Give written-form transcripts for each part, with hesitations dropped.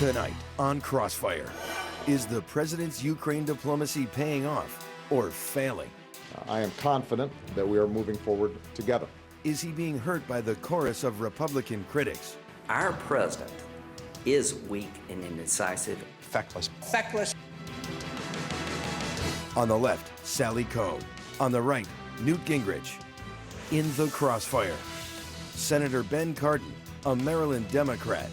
Tonight on Crossfire, is the president's Ukraine diplomacy paying off or failing? I am confident that we are moving forward together. Is he being hurt by the chorus of Republican critics? Our president is weak and indecisive. Feckless. Feckless. On the left, Sally Kohn. On the right, Newt Gingrich. In the Crossfire, Senator Ben Cardin, a Maryland Democrat,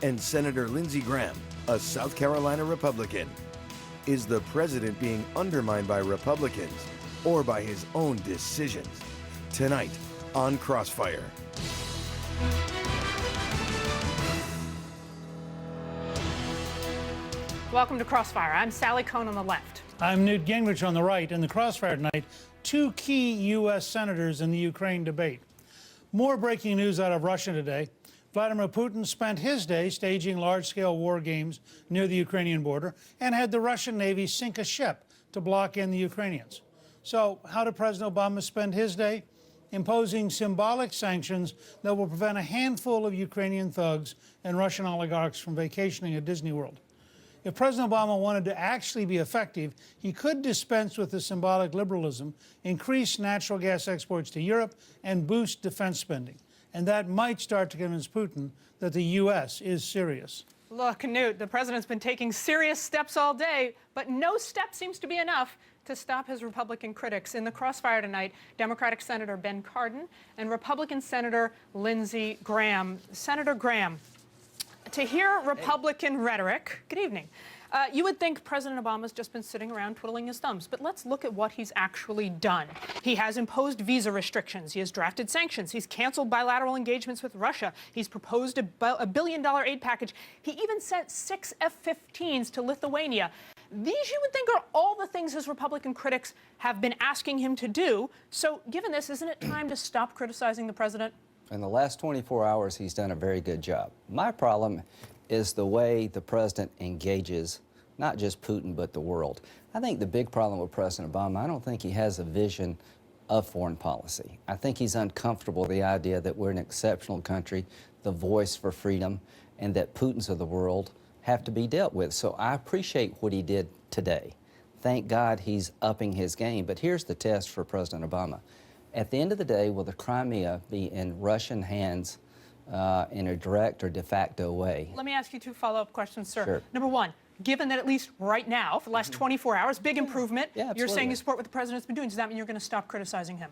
and Senator Lindsey Graham, a South Carolina Republican. Is the president being undermined by Republicans or by his own decisions? Tonight on Crossfire. Welcome to Crossfire. I'm Sally Kohn on the left. I'm Newt Gingrich on the right. In the Crossfire tonight, two key U.S. senators in the Ukraine debate. More breaking news out of Russia today. Vladimir Putin spent his day staging large-scale war games near the Ukrainian border and had the Russian Navy sink a ship to block in the Ukrainians. So how did President Obama spend his day? Imposing symbolic sanctions that will prevent a handful of Ukrainian thugs and Russian oligarchs from vacationing at Disney World. If President Obama wanted to actually be effective, he could dispense with the symbolic liberalism, increase natural gas exports to Europe, and boost defense spending. And that might start to convince Putin that the U.S. is serious. Look, Newt, the president's been taking serious steps all day, but no step seems to be enough to stop his Republican critics. In the Crossfire tonight, Democratic Senator Ben Cardin and Republican Senator Lindsey Graham. Senator Graham, to hear Republican rhetoric, good evening, you would think President Obama's just been sitting around twiddling his thumbs, but let's look at what he's actually done. He has imposed visa restrictions. He has drafted sanctions. He's canceled bilateral engagements with Russia. He's proposed a $1 billion aid package. He even sent 6 F-15s to Lithuania. These, you would think, are all the things his Republican critics have been asking him to do. So given this, isn't it time to stop criticizing the president? In the last 24 hours, he's done a very good job. My problem is the way the president engages not just Putin, but the world. I think the big problem with President Obama, I don't think he has a vision of foreign policy. I think he's uncomfortable with the idea that we're an exceptional country, the voice for freedom, and that Putins of the world have to be dealt with. So I appreciate what he did today. Thank God he's upping his game. But here's the test for President Obama. At the end of the day, will the Crimea be in Russian hands in a direct or de facto way? Let me ask you 2 follow-up questions, sir. Sure. Number one, given that at least right now, for the last 24 hours, big improvement, Yeah, you're saying absolutely. you support what the president's been doing. Does that mean you're going to stop criticizing him?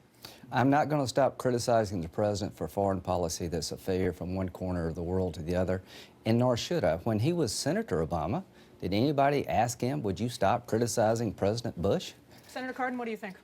I'm not going to stop criticizing the president for foreign policy that's a failure from one corner of the world to the other, and nor should I. When he was Senator Obama, did anybody ask him, would you stop criticizing President Bush? Senator Cardin, what do you think?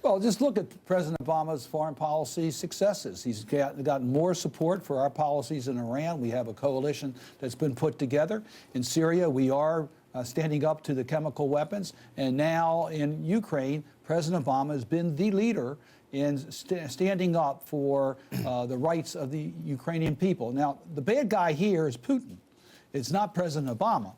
Well, just look at President Obama's foreign policy successes. He's gotten more support for our policies in Iran. We have a coalition that's been put together. In Syria, we are standing up to the chemical weapons. And now in Ukraine, President Obama has been the leader in standing up for the rights of the Ukrainian people. Now, the bad guy here is Putin. It's not President Obama.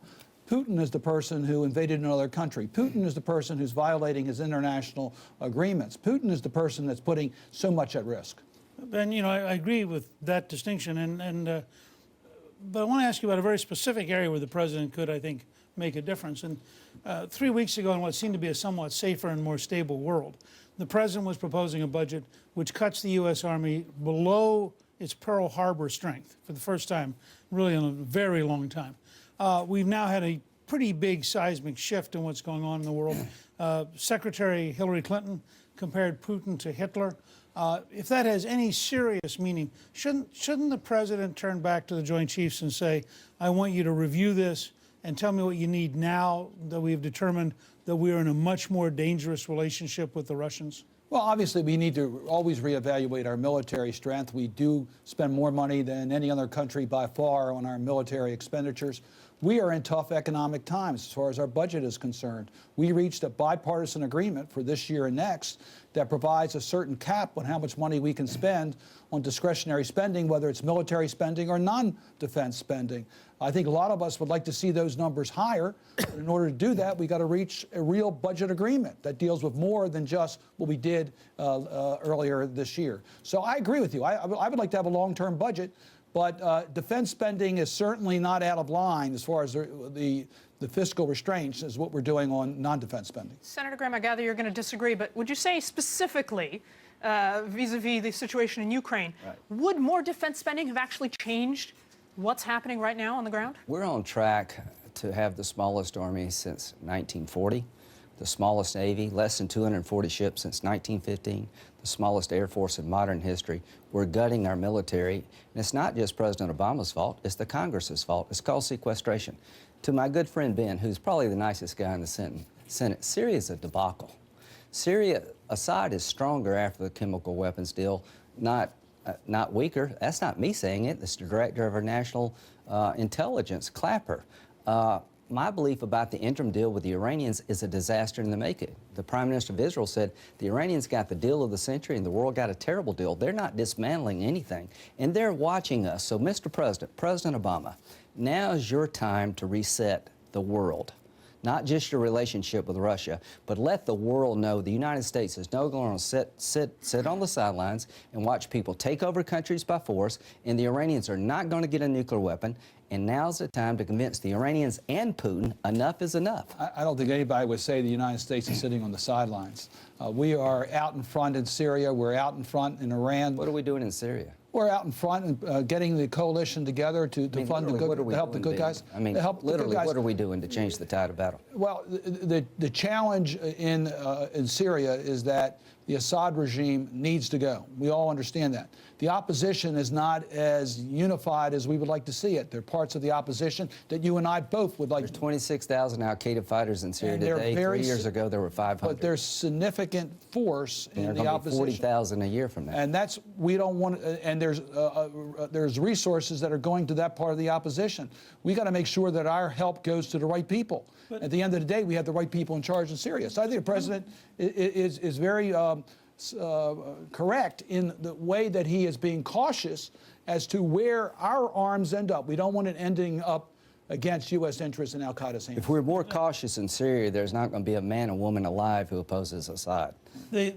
Putin is the person who invaded another country. Putin is the person who's violating his international agreements. Putin is the person that's putting so much at risk. Ben, you know, I agree with that distinction, but I want to ask you about a very specific area where the president could, I think, make a difference. And 3 weeks ago, in what seemed to be a somewhat safer and more stable world, the president was proposing a budget which cuts the U.S. Army below its Pearl Harbor strength for the first time, really in a very long time. We've now had a pretty big seismic shift in what's going on in the world. Secretary Hillary Clinton compared Putin to Hitler. If that has any serious meaning, shouldn't the president turn back to the Joint Chiefs and say, I want you to review this and tell me what you need now that we've determined that we are in a much more dangerous relationship with the Russians? Well, obviously, we need to always reevaluate our military strength. We do spend more money than any other country by far on our military expenditures. We are in tough economic times as far as our budget is concerned. We reached a bipartisan agreement for this year and next that provides a certain cap on how much money we can spend on discretionary spending, whether it's military spending or non-defense spending. I think a lot of us would like to see those numbers higher. But in order to do that, we got to reach a real budget agreement that deals with more than just what we did earlier this year. So I agree with you. I would like to have a long-term budget, But defense spending is certainly not out of line as far as the fiscal restraints as what we're doing on non-defense spending. Senator Graham, I gather you're going to disagree, but would you say specifically vis-a-vis the situation in Ukraine, would more defense spending have actually changed what's happening right now on the ground? We're on track to have the smallest army since 1940, the smallest Navy, less than 240 ships since 1915, the smallest Air Force in modern history. We're gutting our military, and it's not just President Obama's fault, it's the Congress's fault. It's called sequestration. To my good friend Ben, who's probably the nicest guy in the Senate, Syria's a debacle. Syria, Assad is stronger after the chemical weapons deal, not weaker. That's not me saying it. It's the director of our national intelligence, Clapper. My belief about the interim deal with the Iranians is a disaster in the making. The Prime Minister of Israel said the Iranians got the deal of the century and the world got a terrible deal. They're not dismantling anything, and they're watching us. So, Mr. President, President Obama, now is your time to reset the world. Not just your relationship with Russia, but let the world know the United States is no longer going to sit on the sidelines and watch people take over countries by force, and the Iranians are not going to get a nuclear weapon. And now's the time to convince the Iranians and Putin enough is enough. I don't think anybody would say the United States is sitting on the sidelines. We are out in front in Syria. We're out in front in Iran. What are we doing in Syria? We're out in front and getting the coalition together to fund the good, to help the good guys. I mean, literally, what are we doing to change the tide of battle? Well, the challenge in Syria is that the Assad regime needs to go. We all understand that. The opposition is not as unified as we would like to see it. There are parts of the opposition that you and I both would like. There's 26,000 Al-Qaeda fighters in Syria today. 3 years ago, there were 500. But there's significant force in the opposition. 40,000 a year from that. And that's, we don't want, and there's resources that are going to that part of the opposition. We got to make sure that our help goes to the right people. But at the end of the day, we have the right people in charge in Syria. So I think the president is very correct in the way that he is being cautious as to where our arms end up. We don't want it ending up against U.S. interests in al-Qaeda's hands. If we're more cautious in Syria, there's not going to be a man or woman alive who opposes Assad. I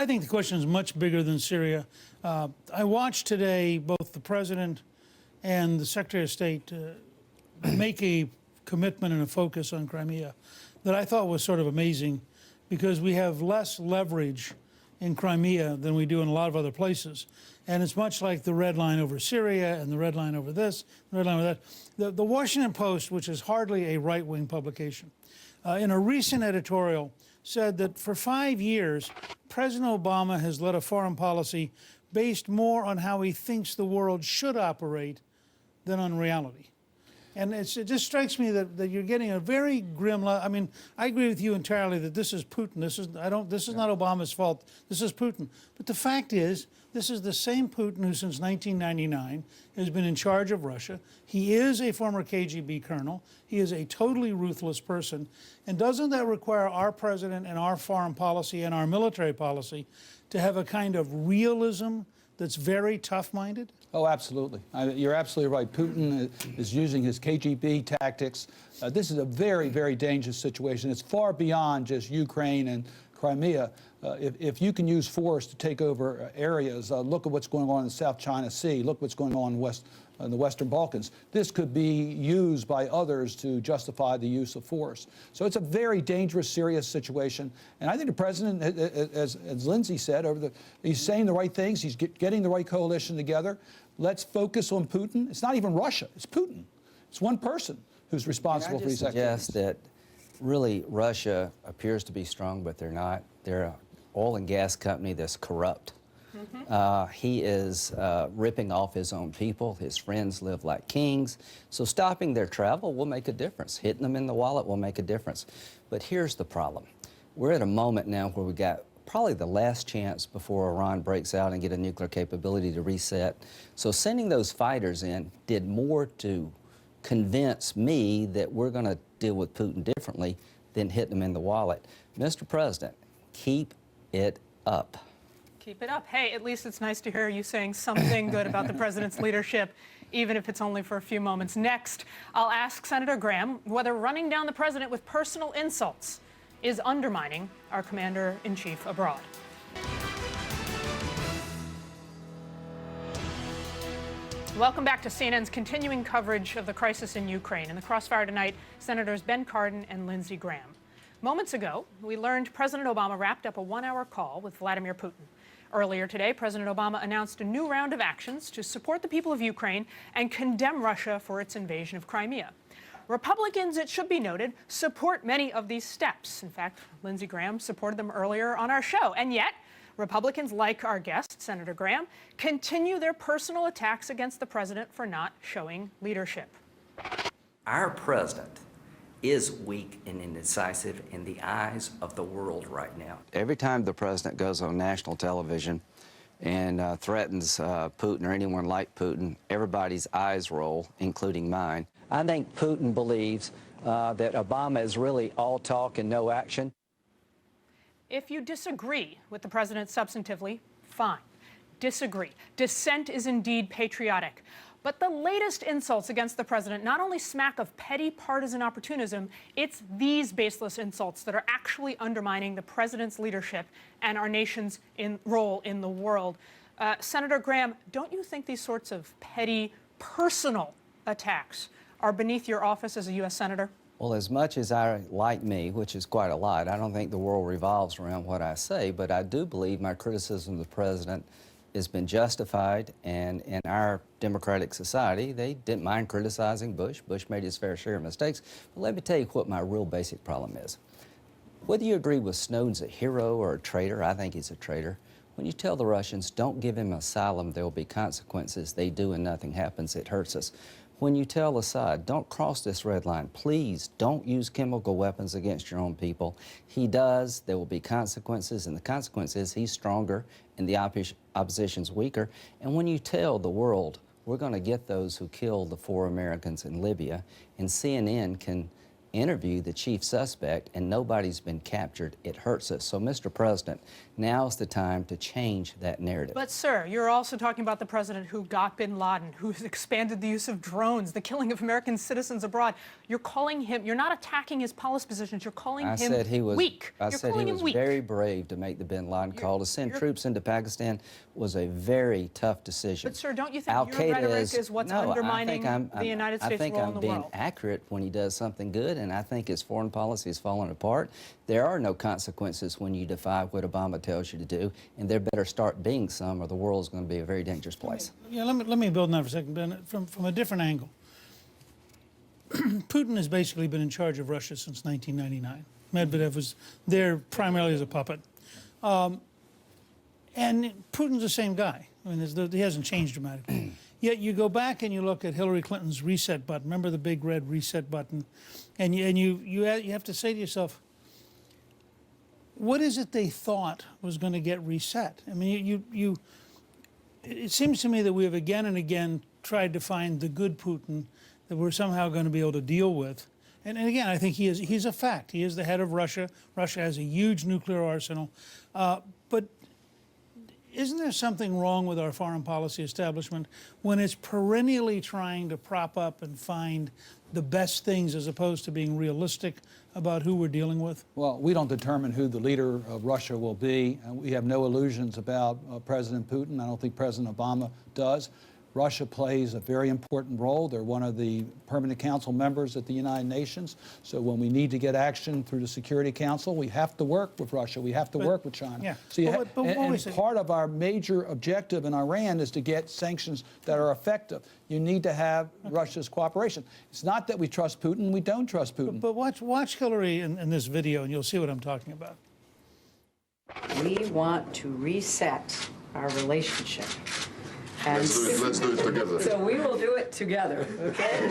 think the question is much bigger than Syria. I watched today both the President and the Secretary of State make a commitment and a focus on Crimea that I thought was sort of amazing, because we have less leverage in Crimea than we do in a lot of other places. And it's much like the red line over Syria and the red line over this, the red line over that. The Washington Post, which is hardly a right-wing publication, in a recent editorial said that for 5 years, President Obama has led a foreign policy based more on how he thinks the world should operate than on reality. And it just strikes me that you're getting a very grim. I mean, I agree with you entirely that this is Putin. This is not Obama's fault. This is Putin. But the fact is, this is the same Putin who, since 1999, has been in charge of Russia. He is a former KGB colonel. He is a totally ruthless person. And doesn't that require our president and our foreign policy and our military policy to have a kind of realism that's very tough-minded? Oh, absolutely. You're absolutely right. Putin is using his KGB tactics. This is a very, very dangerous situation. It's far beyond just Ukraine and Crimea. If you can use force to take over areas, look at what's going on in the South China Sea. Look what's going on in the Western Balkans. This could be used by others to justify the use of force. So it's a very dangerous, serious situation. And I think the president, as Lindsey said, he's saying the right things. He's getting the right coalition together. Let's focus on Putin. It's not even Russia. It's Putin. It's one person who's responsible for these activities. I suggest that really Russia appears to be strong, but they're not. They're an oil and gas company that's corrupt. He is ripping off his own people. His friends live like kings. So stopping their travel will make a difference. Hitting them in the wallet will make a difference. But here's the problem. We're at a moment now where we got probably the last chance before Iran breaks out and get a nuclear capability to reset. So sending those fighters in did more to convince me that we're going to deal with Putin differently than hitting them in the wallet. Mr. President, keep it up. Keep it up. Hey, at least it's nice to hear you saying something good about the president's leadership, even if it's only for a few moments. Next, I'll ask Senator Graham whether running down the president with personal insults is undermining our commander-in-chief abroad. Welcome back to CNN's continuing coverage of the crisis in Ukraine. In the Crossfire tonight, Senators Ben Cardin and Lindsey Graham. Moments ago, we learned President Obama wrapped up a one-hour call with Vladimir Putin. Earlier today, President Obama announced a new round of actions to support the people of Ukraine and condemn Russia for its invasion of Crimea. Republicans, it should be noted, support many of these steps. In fact, Lindsey Graham supported them earlier on our show. And yet, Republicans, like our guest, Senator Graham, continue their personal attacks against the president for not showing leadership. Our president is weak and indecisive in the eyes of the world right now. Every time the president goes on national television and threatens Putin or anyone like Putin, everybody's eyes roll, including mine. I think Putin believes that Obama is really all talk and no action. If you disagree with the president substantively, fine. Disagree. Dissent is indeed patriotic. But the latest insults against the president not only smack of petty partisan opportunism, it's these baseless insults that are actually undermining the president's leadership and our nation's role in the world. Senator Graham, don't you think these sorts of petty personal attacks are beneath your office as a U.S. Senator? Well, as much as I like me, which is quite a lot, I don't think the world revolves around what I say, but I do believe my criticism of the president has been justified, and in our democratic society, they didn't mind criticizing Bush. Bush made his fair share of mistakes. But let me tell you what my real basic problem is. Whether you agree with Snowden's a hero or a traitor, I think he's a traitor. When you tell the Russians, don't give him asylum, there will be consequences, they do and nothing happens, it hurts us. When you tell Assad, don't cross this red line, please don't use chemical weapons against your own people, he does, there will be consequences, and the consequence is he's stronger and the opposition's weaker. And when you tell the world, we're going to get those who killed the 4 Americans in Libya, and CNN can interview the chief suspect and nobody's been captured, it hurts us. So, Mr. President, now's the time to change that narrative. But, sir, you're also talking about the president who got bin Laden, who's expanded the use of drones, the killing of American citizens abroad. You're calling him, you're not attacking his policy positions, you're calling him weak. I said he was very brave to make the bin Laden call. To send troops into Pakistan was a very tough decision. But, sir, don't you think your rhetoric is what's undermining the United States' role in the world? I think I'm being accurate when he does something good, and I think his foreign policy has fallen apart. There are no consequences when you defy what Obama tells you to do, and there better start being some, or the world's going to be a very dangerous place. Yeah, let me build on that for a second, Ben, from a different angle. Putin has basically been in charge of Russia since 1999. Medvedev was there primarily as a puppet. And Putin's the same guy. I mean, he hasn't changed dramatically. Yet you go back and you look at Hillary Clinton's reset button. Remember the big red reset button? And you have to say to yourself, what is it they thought was going to get reset? I mean, it seems to me that we have again and again tried to find the good Putin that we're somehow going to be able to deal with. And again, I think he's a fact. He is the head of Russia. Russia has a huge nuclear arsenal. But isn't there something wrong with our foreign policy establishment when it's perennially trying to prop up and find the best things as opposed to being realistic about who we're dealing with? Well, we don't determine who the leader of Russia will be. We have no illusions about President Putin. I don't think President Obama does. Russia plays a very important role. They're one of the permanent council members at the United Nations. So when we need to get action through the Security Council, we have to work with Russia. We have to work with China. Yeah. So and part of our major objective in Iran is to get sanctions that are effective. You need to have Russia's cooperation. It's not that we trust Putin. We don't trust Putin. But watch Hillary in this video, and you'll see what I'm talking about. We want to reset our relationship. And Let's do it together. So we will do it together, okay?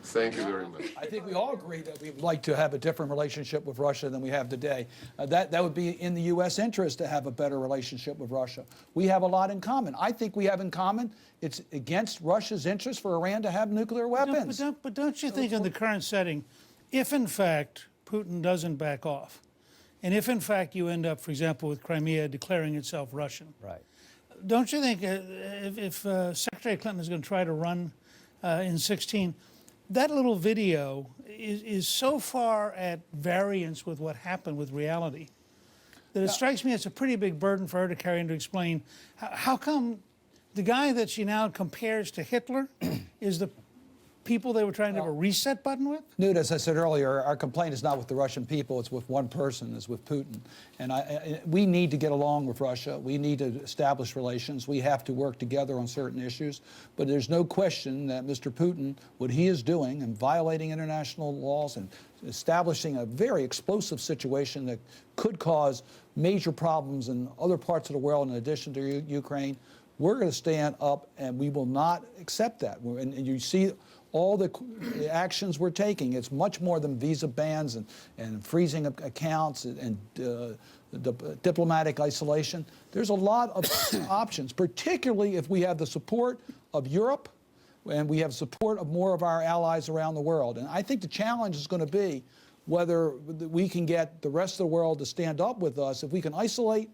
Thank you very much. I think we all agree that we'd like to have a different relationship with Russia than we have today. That would be in the U.S. interest to have a better relationship with Russia. We have a lot in common. I think we have in common it's against Russia's interest for Iran to have nuclear weapons. But don't you think in the current setting, if in fact Putin doesn't back off, and if, in fact, you end up, for example, with Crimea declaring itself Russian, right? Don't you think if Secretary Clinton is going to try to run in 16, that little video is so far at variance with what happened with reality that it strikes me as a pretty big burden for her to carry and to explain how come the guy that she now compares to Hitler is the people they were trying to have a reset button with? Newt, as I said earlier, our complaint is not with the Russian people, it's with one person, it's with Putin. And we need to get along with Russia. We need to establish relations. We have to work together on certain issues. But there's no question that Mr. Putin, what he is doing and violating international laws and establishing a very explosive situation that could cause major problems in other parts of the world in addition to Ukraine, we're going to stand up and we will not accept that. And you see all the actions we're taking. It's much more than visa bans and freezing accounts and diplomatic isolation. There's a lot of options, particularly if we have the support of Europe and we have support of more of our allies around the world. And I think the challenge is going to be whether we can get the rest of the world to stand up with us. If we can isolate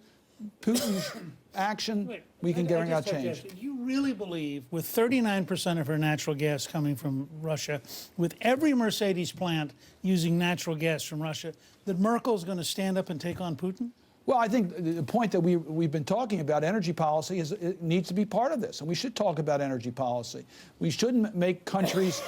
Putin's action, we can guarantee change. You really believe, with 39% of her natural gas coming from Russia, with every Mercedes plant using natural gas from Russia, that Merkel's going to stand up and take on Putin? Well, I think the point that we've been talking about, energy policy, is it needs to be part of this, and we should talk about energy policy. We shouldn't make countries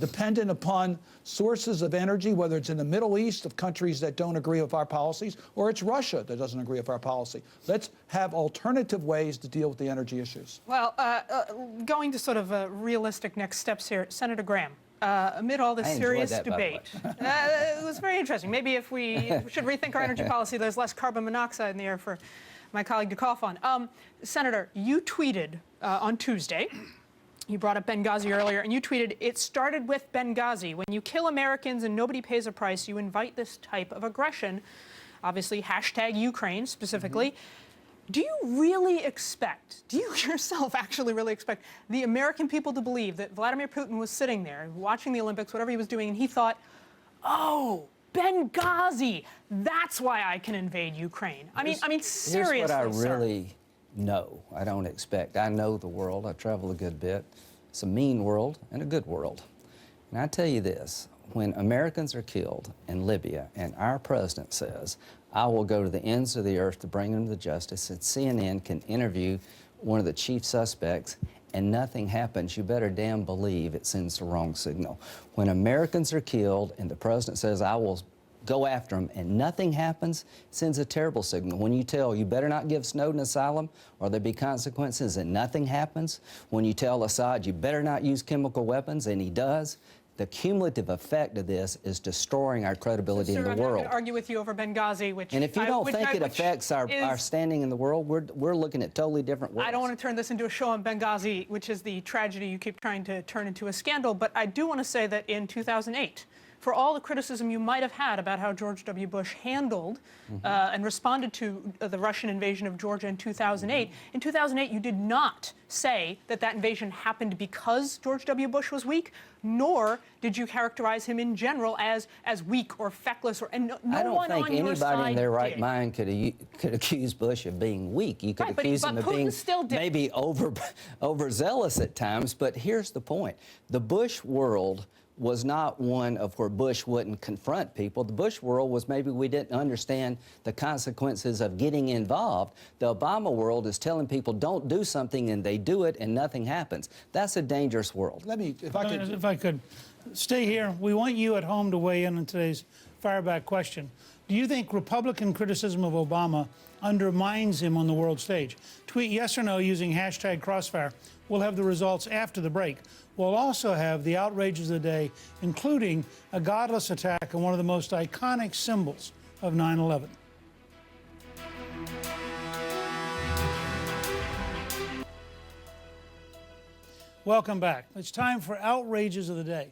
dependent upon sources of energy, whether it's in the Middle East of countries that don't agree with our policies, or it's Russia that doesn't agree with our policy. Let's have alternative ways to deal with the energy issues. Well, going to sort of realistic next steps here, Senator Graham. Amid all this serious debate, it was very interesting. Maybe if we should rethink our energy policy, there's less carbon monoxide in the air for my colleague to cough on. Senator, you tweeted on Tuesday, you brought up Benghazi earlier, and you tweeted, "It started with Benghazi. When you kill Americans and nobody pays a price, you invite this type of aggression." Obviously, hashtag Ukraine specifically. Mm-hmm. Do you really expect, do you yourself actually really expect the American people to believe that Vladimir Putin was sitting there watching the Olympics, whatever he was doing, and he thought, oh, Benghazi, that's why I can invade Ukraine? I mean, seriously, here's what I sir. really know. I don't expect. I know the world. I travel a good bit. It's a mean world and a good world. And I tell you this, when Americans are killed in Libya and our president says, I will go to the ends of the earth to bring them to justice, and CNN can interview one of the chief suspects and nothing happens, you better damn believe it sends the wrong signal. When Americans are killed and the president says, I will go after them, and nothing happens, sends a terrible signal. When you tell, you better not give Snowden asylum or there'll be consequences, and nothing happens. When you tell Assad, you better not use chemical weapons, and he does, the cumulative effect of this is destroying our credibility in the I'm world. not going to argue with you over Benghazi, which... And if you don't think it affects our standing in the world, we're looking at totally different worlds. I don't want to turn this into a show on Benghazi, which is the tragedy you keep trying to turn into a scandal, but I do want to say that in 2008, for all the criticism you might have had about how George W. Bush handled and responded to the Russian invasion of Georgia in 2008, in 2008 you did not say that that invasion happened because George W. Bush was weak, nor did you characterize him in general as weak or feckless, and no I don't one think on your anybody side in their right did. mind could accuse Bush of being weak. You could Right, accuse but him of Putin being still did. maybe overzealous at times, but here's the point. The Bush world was not one of where Bush wouldn't confront people. The Bush world was maybe we didn't understand the consequences of getting involved. The Obama world is telling people don't do something and they do it and nothing happens. That's a dangerous world. Let me, If I could stay here, we want you at home to weigh in on today's fireback question. Do you think Republican criticism of Obama undermines him on the world stage? Tweet yes or no using hashtag Crossfire. We'll have the results after the break. We'll also have the outrages of the day, including a godless attack on one of the most iconic symbols of 9/11. Welcome back. It's time for outrages of the day.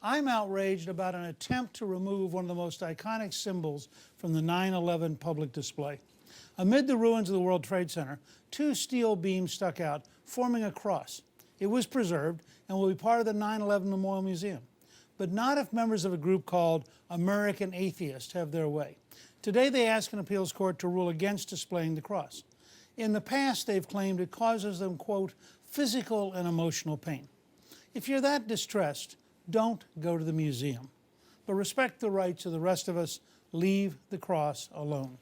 I'm outraged about an attempt to remove one of the most iconic symbols from the 9/11 public display. Amid the ruins of the World Trade Center, two steel beams stuck out, forming a cross. It was preserved and will be part of the 9/11 Memorial Museum, but not if members of a group called American Atheists have their way. Today they ask an appeals court to rule against displaying the cross. In the past, they've claimed it causes them, quote, physical and emotional pain. If you're that distressed, don't go to the museum, but respect the rights of the rest of us. Leave the cross alone.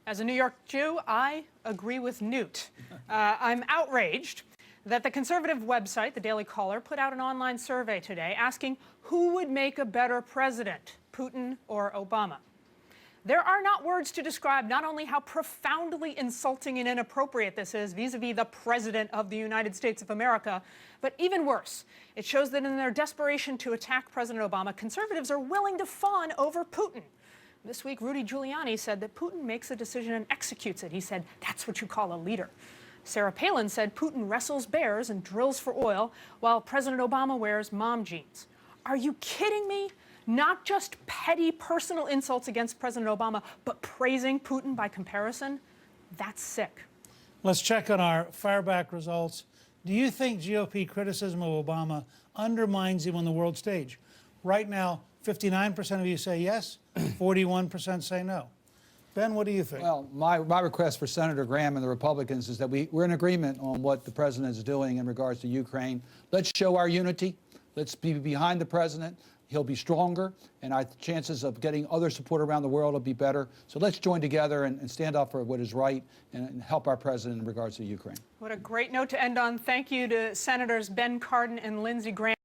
As a New York Jew, I agree with Newt. I'm outraged that the conservative website, the Daily Caller, put out an online survey today asking who would make a better president, Putin or Obama. There are not words to describe not only how profoundly insulting and inappropriate this is vis-a-vis the President of the United States of America, but even worse, it shows that in their desperation to attack President Obama, conservatives are willing to fawn over Putin. This week, Rudy Giuliani said that Putin makes a decision and executes it. He said, that's what you call a leader. Sarah Palin said Putin wrestles bears and drills for oil, while President Obama wears mom jeans. Are you kidding me? Not just petty personal insults against President Obama, but praising Putin by comparison? That's sick. Let's check on our fireback results. Do you think GOP criticism of Obama undermines him on the world stage? Right now, 59% of you say yes, 41% say no. Ben, what do you think? Well, my request for Senator Graham and the Republicans is that we're in agreement on what the president is doing in regards to Ukraine. Let's show our unity. Let's be behind the president. He'll be stronger, and our chances of getting other support around the world will be better. So let's join together and stand up for what is right and help our president in regards to Ukraine. What a great note to end on. Thank you to Senators Ben Cardin and Lindsey Graham.